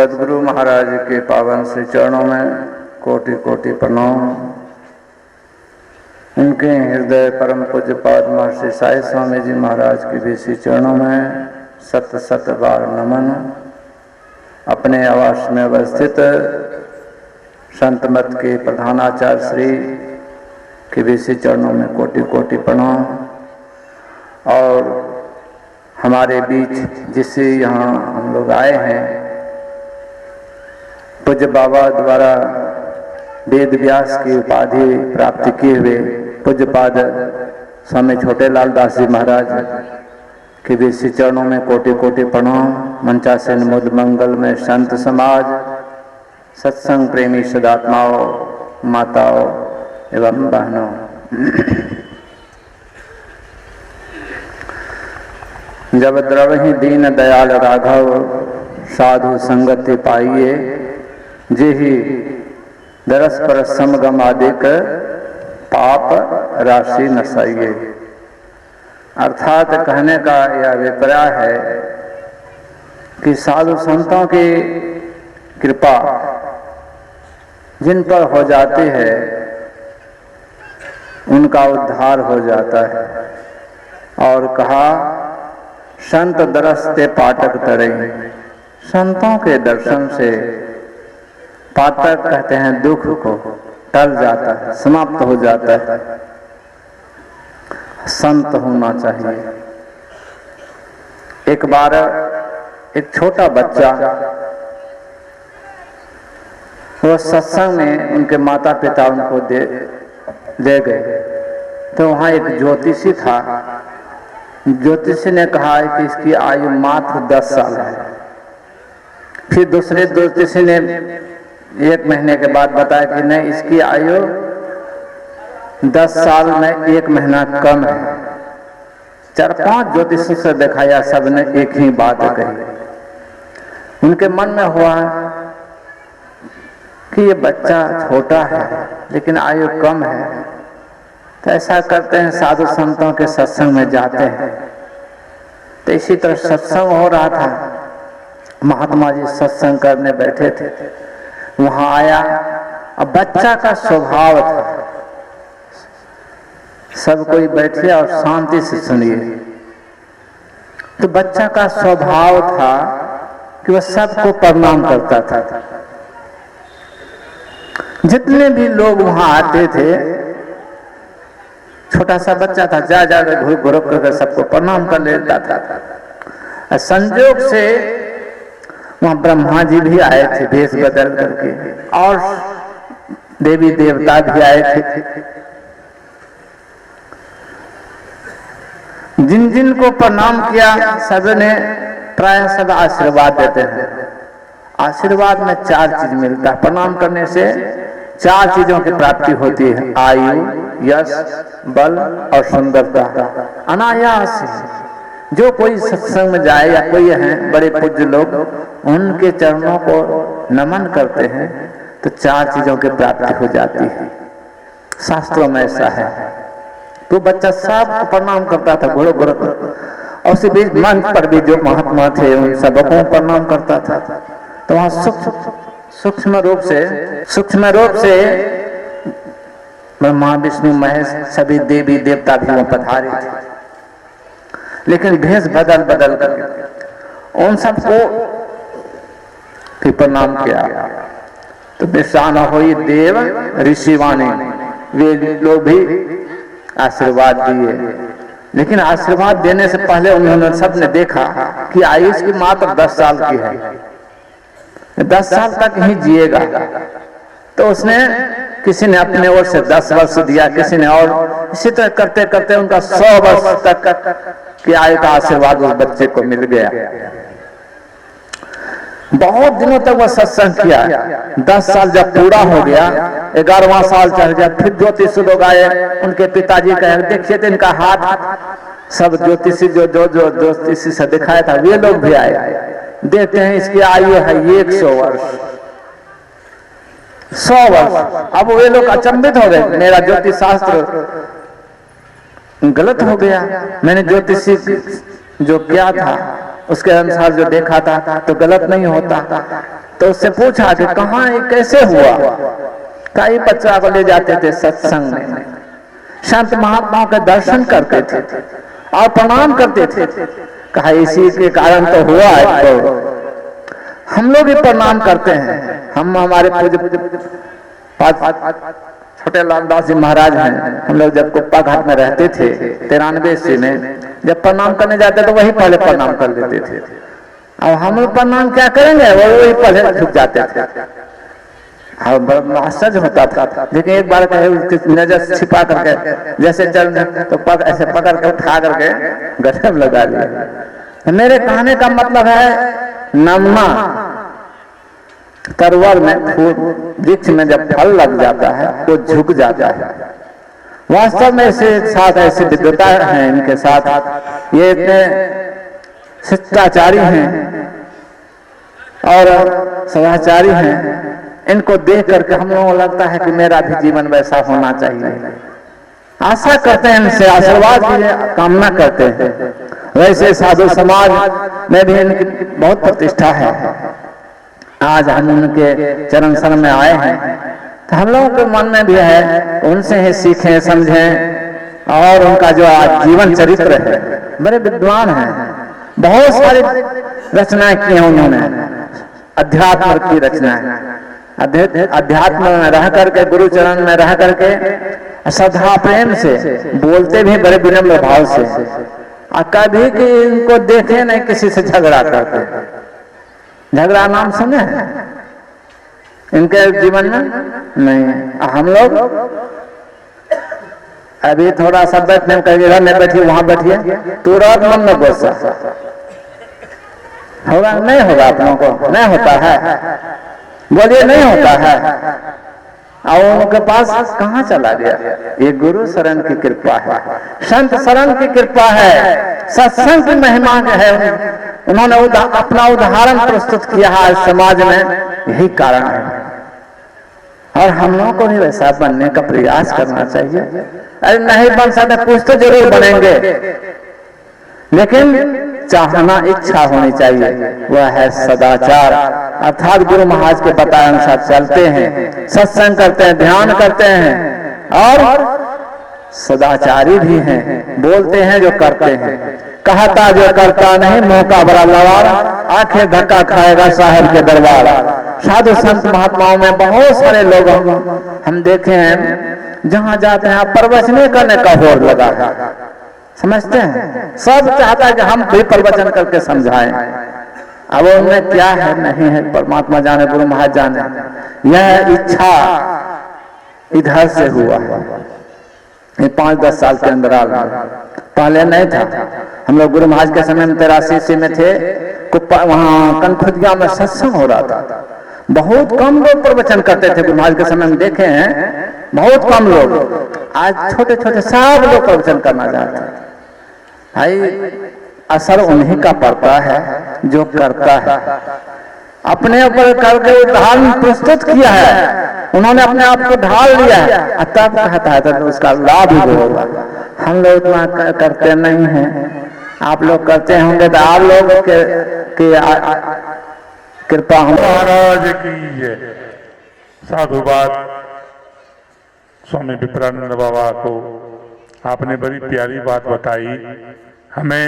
सद्गुरु महाराज के पावन श्री चरणों में कोटि कोटि प्रणाम। उनके हृदय परम पूज्य पाद महर्षि साई स्वामी जी महाराज के भी श्री चरणों में सत सत बार नमन। अपने आवास में अवस्थित संत मत के प्रधानाचार्य श्री के भी श्री चरणों में कोटि कोटि प्रणाम। और हमारे बीच जिससे यहाँ हम लोग आए हैं, पूज्य बाबा द्वारा वेद व्यास की उपाधि प्राप्त किए हुए पूज्यपाद स्वामी छोटे लाल दास जी महाराज के भी श्री चरणों में कोटि कोटि प्रणाम। मंचासीन मुद मंगल में संत समाज, सत्संग प्रेमी सदात्माओं, माताओं एवं बहनों, जब द्रवहि दीन दयाल राघव साधु संगति पाइए, जेहि दरस पर समगम आदिक पाप राशि नसाइए। अर्थात कहने का यह अभिप्राय है कि साधु संतों की कृपा जिन पर हो जाती है उनका उद्धार हो जाता है। और कहा संत दरसते पाठक तरे, संतों के दर्शन से पाठक कहते हैं दुख को टल जाता है, समाप्त हो जाता है। संत होना चाहिए। एक बार एक छोटा बच्चा वो सत्संग में उनके माता पिता उनको ले गए, तो वहां एक ज्योतिषी था। ज्योतिषी ने कहा कि इसकी आयु मात्र 10 साल है। फिर दूसरे ज्योतिषी ने 1 महीने के बाद बताया कि नहीं, इसकी आयु 10 साल में 1 महीना कम है। 4-5 ज्योतिषों से दिखाया, सबने एक ही बात कही। उनके मन में हुआ कि ये बच्चा छोटा है लेकिन आयु कम है, तो ऐसा करते हैं साधु संतों के सत्संग में जाते हैं। तो इसी तरह सत्संग हो रहा था। महात्मा जी सत्संग करने बैठे थे, वहां आया। अब बच्चा का स्वभाव था, सब कोई बैठे और शांति से सुनिए। तो बच्चा का स्वभाव था कि वह सबको प्रणाम करता था। जितने भी लोग वहां आते थे, छोटा सा बच्चा था, जा घुर करके सबको प्रणाम कर लेता था। संयोग से वहां ब्रह्मा जी भी आए थे भेष बदल करके, और देवी देवता भी आए थे। जिन जिन को प्रणाम किया सबने प्राय सब आशीर्वाद देते हैं। आशीर्वाद में 4 चीज मिलता है। प्रणाम करने से 4 चीजों की प्राप्ति होती है: आयु, यश, बल और सुंदरता। अनायास जो कोई सत्संग में जाए या कोई है बड़े पूज्य लोग, उनके चरणों को नमन करते हैं तो 4 चीजों की प्राप्ति हो जाती है। शास्त्रों में ऐसा है। तो बच्चा सबको प्रणाम करता था, घोड़ो घोड़ो, और उसी बीच मंच पर भी जो महात्मा थे उन सबको प्रणाम करता था। तो वहां सूक्ष्म रूप से ब्रह्मा विष्णु महेश सभी देवी देवता भी वहां पधारे थे। लेकिन भेष बदल करके उन सबको भी प्रणाम किया। तो विश्वान होई देव ऋषिवाणी, वे लोग भी आशीर्वाद दिए। लेकिन आशीर्वाद देने से पहले उन्होंने सबने देखा कि आयुष की मात्र 10 साल की है, 10 साल तक ही जिएगा। तो उसने किसी ने अपने ओर से 10 वर्ष दिया, किसी ने, और इसी तरह करते करते उनका 100 वर्ष तक की आयु का आशीर्वाद उस बच्चे को मिल गया। बहुत दिनों तक वह सत्संग किया। 10 साल जब पूरा हो गया, 11वां साल चढ़ गया, फिर ज्योतिषी लोग आए। उनके पिताजी कहे देखिए तो इनका हाथ, सब ज्योतिषी जो ज्योतिषी से दिखाया था वे लोग भी आए। देखते हैं इसकी आयु है 100 वर्ष, 100 वर्ष। अब वे लोग अचंभित हो गए, मेरा ज्योतिष शास्त्र गलत हो गया। मैंने ज्योतिषी जो किया था उसके अनुसार जो देखा था तो गलत नहीं होता। तो उससे पूछा कि कहाँ ये कैसे हुआ? कई बच्चा को ले जाते थे सत्संग में, संत महात्माओं के दर्शन करते थे और प्रणाम करते थे। कहा इसी के कारण तो हुआ है, तो हम लोग भी प्रणाम करते हैं। हम हमारे छोटे लालदास जी महाराज हैं, हम लोग जब कुप्पा घाट में रहते थे 93 में, जब प्रणाम करने जाते तो वही पहले प्रणाम कर देते थे। अब हम लोग प्रणाम क्या करेंगे, वो वही पहले झुक जाते थे। बड़ा आश्चर्य होता था। लेकिन एक बार कहे उसकी नजर छिपा करके जैसे चल तो ऐसे पकड़ के उठा करके गले में लगा दिया। मेरे कहने का मतलब है नमना तरवर में फूल वृक्ष में जब फल लग जाता है तो झुक जाता है। वास्तव में इसके साथ ऐसी दिव्यता है इनके साथ, ये इतने शिष्टाचारी हैं और सदाचारी हैं। इनको देख करके हम लोगों को लगता है कि मेरा भी जीवन वैसा होना चाहिए। आशा करते हैं, इनसे आशीर्वाद की कामना करते हैं। वैसे साधु समाज में भी इनकी बहुत प्रतिष्ठा है। आज हम उनके चरण शरण में आए हैं तो हम लोगों के मन में भी है उनसे ही सीखें समझें। और उनका जो आज जीवन चरित्र है, बड़े विद्वान हैं, बहुत सारी रचनाएं की हैं उन्होंने, अध्यात्म की रचनाएं। अध्यात्म में रह करके, गुरु चरण में रह करके श्रद्धा प्रेम से बोलते भी बड़े विनम्र भाव से। कभी कि इनको देखे नहीं किसी से झगड़ा करते। झगड़ा नाम सुने इनके जीवन में नहीं। हम लोग अभी थोड़ा सा बैठने में कहीं इधर नहीं बैठिए वहां बैठिए, तुरंत मन में गुस्सा होगा, नहीं होगा आप लोगों को? नहीं होता है, बोलिए नहीं होता है। और उनके पास कहाँ चला गया? ये गुरु शरण की कृपा है, संत शरण की कृपा है, सत्संग की महिमा है। उन्होंने अपना उदाहरण प्रस्तुत किया है समाज में, यही कारण है। और हम लोगों को भी वैसा बनने का प्रयास करना चाहिए। अरे नहीं बन सकते, कुछ तो जरूर बनेंगे, लेकिन चाहना इच्छा होनी चाहिए। वह है सदाचार, अर्थात गुरु महाराज के बताए अनुसार चलते हैं, सत्संग करते हैं, ध्यान करते हैं और सदाचारी भी हैं, बोलते हैं जो करते हैं। कहता जो करता नहीं, मुंह का बड़ा लवार, आंखें धक्का खाएगा साहब के दरबार। साधु संत महात्माओं में बहुत सारे लोग हम देखे हैं, जहां जाते हैं प्रवचन करने का होड़ लगा है। समझते हैं, सब चाहता है कि हम भी प्रवचन करके समझाएं। अब उनमें क्या है नहीं है परमात्मा जाने, गुरु महाराज जाने। यह इच्छा इधर से हुआ है, ये 5-10 साल के अंदर आ रहा, पहले नहीं था। हम लोग गुरु महाराज के समय में 83 में थे, वहां कनखुदिया में सत्संग हो रहा था। बहुत कम लोग प्रवचन करते थे गुरु महाराज के समय में, देखे हैं बहुत कम लोग। आज छोटे छोटे सब लोग प्रवचन करना चाहते हैं। भाई असर उन्हीं का पड़ता है जो करता है। अपने ऊपर करके उदाहरण प्रस्तुत किया है, उन्होंने अपने आप को ढाल लिया है, तब कहता है तो उसका लाभ ही होगा। हम लोग इतना करते नहीं हैं, आप लोग करते होंगे तो आप लोग के कृपा महाराज की है। साधुवाद स्वामी विप्रानंद बाबा को आपने बड़ी प्यारी बात बताई। हमें